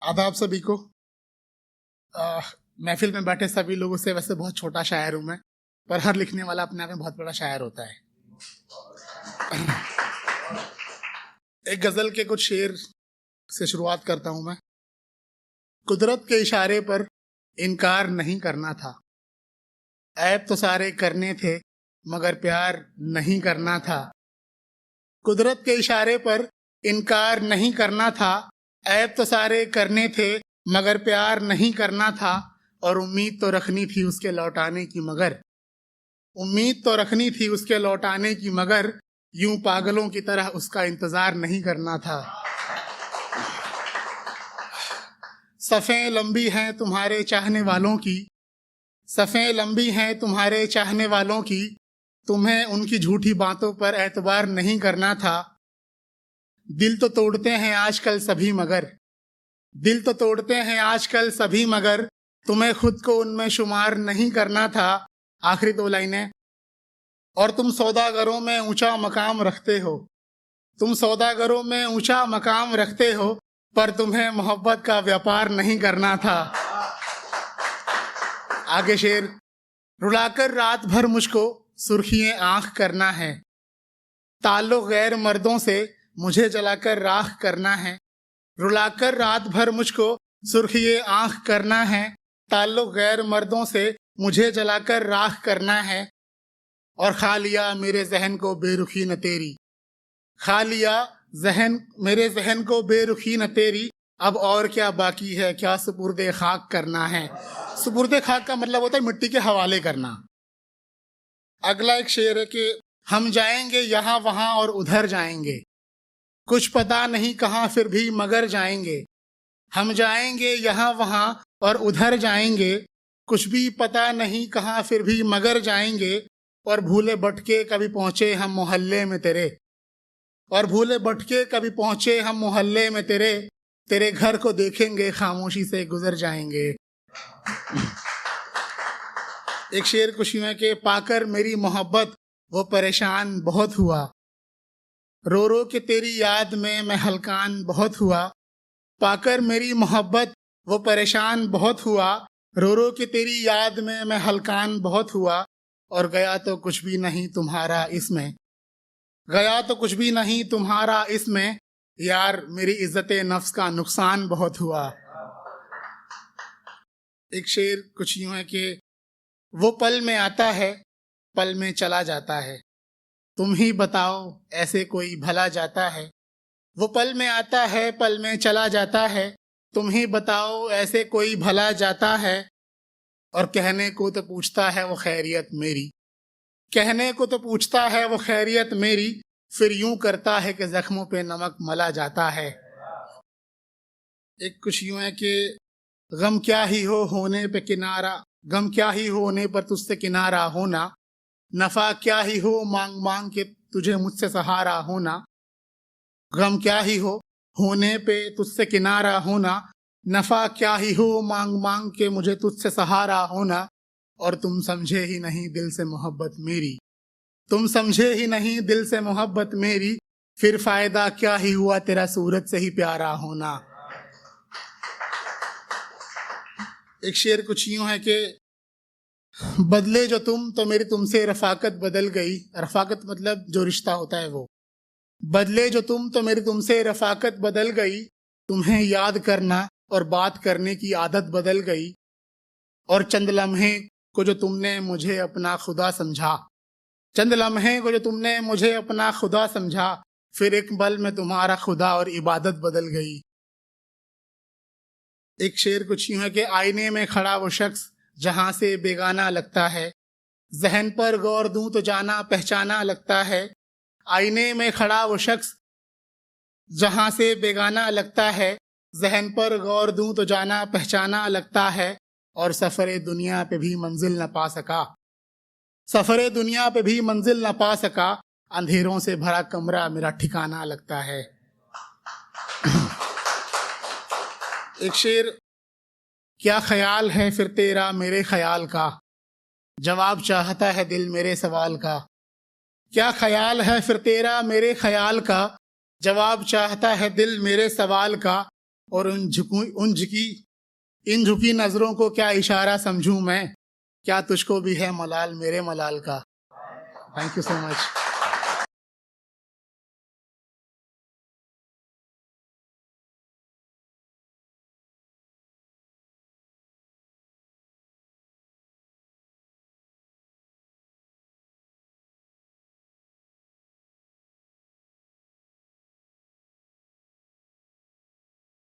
आदाब सभी को। आ, महफिल में बैठे सभी लोगों से वैसे बहुत छोटा शायर हूं मैं, पर हर लिखने वाला अपने आप में बहुत बड़ा शायर होता है। एक गजल के कुछ शेर से शुरुआत करता हूं मैं। कुदरत के इशारे पर इनकार नहीं करना था, ऐब तो सारे करने थे मगर प्यार नहीं करना था। कुदरत के इशारे पर इनकार नहीं करना था, ऐब तो सारे करने थे मगर प्यार नहीं करना था। और उम्मीद तो रखनी थी उसके लौटाने की मगर, उम्मीद तो रखनी थी उसके लौटाने की मगर, यूं पागलों की तरह उसका इंतजार नहीं करना था। सफ़ें लंबी हैं तुम्हारे चाहने वालों की, सफ़ें लंबी हैं तुम्हारे चाहने वालों की, तुम्हें उनकी झूठी बातों पर एतबार नहीं करना था। दिल तो तोड़ते हैं आजकल सभी मगर, दिल तो तोड़ते हैं आजकल सभी मगर, तुम्हें खुद को उनमें शुमार नहीं करना था। आखिरी दो लाइनें। और तुम सौदागरों में ऊंचा मकाम रखते हो, तुम सौदागरों में ऊंचा मकाम रखते हो, पर तुम्हें मोहब्बत का व्यापार नहीं करना था। आगे शेर। रुलाकर रात भर मुझको सुर्खियां आंख करना है, ताल्लुक गैर मर्दों से मुझे जलाकर राख करना है। रुलाकर रात भर मुझको सुर्खिये आंख करना है, ताल्लुक गैर मर्दों से मुझे जलाकर राख करना है। और खा लिया मेरे जहन को बेरुखी न तेरी, खा लिया जहन मेरे जहन को बेरुखी न तेरी, अब और क्या बाकी है, क्या सुपुर्दे खाक करना है। सुपुर्दे खाक का मतलब होता है मिट्टी के हवाले करना। अगला एक शेर है कि हम जाएंगे यहाँ वहाँ और उधर जाएंगे, कुछ पता नहीं कहाँ फिर भी मगर जाएंगे। हम जाएंगे यहाँ वहाँ और उधर जाएंगे, कुछ भी पता नहीं कहाँ फिर भी मगर जाएंगे। और भूले भटके कभी पहुँचे हम मोहल्ले में तेरे, और भूले भटके कभी पहुँचे हम मोहल्ले में तेरे, तेरे घर को देखेंगे खामोशी से गुजर जाएंगे। एक शेर कुछ यूं है कि पाकर मेरी मोहब्बत वो परेशान बहुत हुआ, रो रो के तेरी याद में मैं हलकान बहुत हुआ। पाकर मेरी मोहब्बत वो परेशान बहुत हुआ, रो रो के तेरी याद में मैं हलकान बहुत हुआ। और गया तो कुछ भी नहीं तुम्हारा इसमें, गया तो कुछ भी नहीं तुम्हारा इसमें, यार मेरी इज्जत नफ्स का नुकसान बहुत हुआ। एक शेर कुछ यूं है कि वो पल में आता है पल में चला जाता है, तुम ही बताओ ऐसे कोई भला जाता है। वो पल में आता है पल में चला जाता है, तुम ही बताओ ऐसे कोई भला जाता है। और कहने को तो पूछता है वो खैरियत मेरी, कहने को तो पूछता है वो खैरियत मेरी, फिर यूं करता है कि जख्मों पे नमक मला जाता है। एक कुछ यूं है कि गम क्या ही हो होने पे किनारा, गम क्या ही होने पर तुझसे किनारा होना, नफा क्या ही हो मांग मांग के तुझे मुझसे सहारा होना। गम क्या ही हो होने पे तुझसे किनारा होना, नफा क्या ही हो मांग मांग के मुझे तुझसे सहारा होना। और तुम समझे ही नहीं दिल से मोहब्बत मेरी, तुम समझे ही नहीं दिल से मोहब्बत मेरी, फिर फायदा क्या ही हुआ तेरा सूरत से ही प्यारा होना। एक शेर कुछ यूं है कि बदले जो तुम तो मेरी तुमसे रफाकत बदल गई, रफाकत मतलब जो रिश्ता होता है वो। बदले जो तुम तो मेरी तुमसे रफाकत बदल गई, तुम्हें याद करना और बात करने की आदत बदल गई। और चंद लम्हे को जो तुमने मुझे अपना खुदा समझा, चंद लम्हे को जो तुमने मुझे अपना खुदा समझा, फिर एक पल में तुम्हारा खुदा और इबादत बदल गई। एक शेर कुछ यूं है कि आईने में खड़ा वो शख्स जहां से बेगाना लगता है, जहन पर गौर दूं तो जाना पहचाना लगता है। आईने में खड़ा वो शख्स जहां से बेगाना लगता है, जहन पर गौर दूं तो जाना पहचाना लगता है। और सफरे दुनिया पे भी मंजिल न पा सका, सफरे दुनिया पे भी मंजिल न पा सका, अंधेरों से भरा कमरा मेरा ठिकाना लगता है। एक शेर। क्या ख्याल है फिर तेरा मेरे ख्याल का, जवाब चाहता है दिल मेरे सवाल का। क्या ख्याल है फिर तेरा मेरे ख्याल का, जवाब चाहता है दिल मेरे सवाल का। और इन झुकी नजरों को क्या इशारा समझूं मैं, क्या तुझको भी है मलाल मेरे मलाल का। Thank you so much.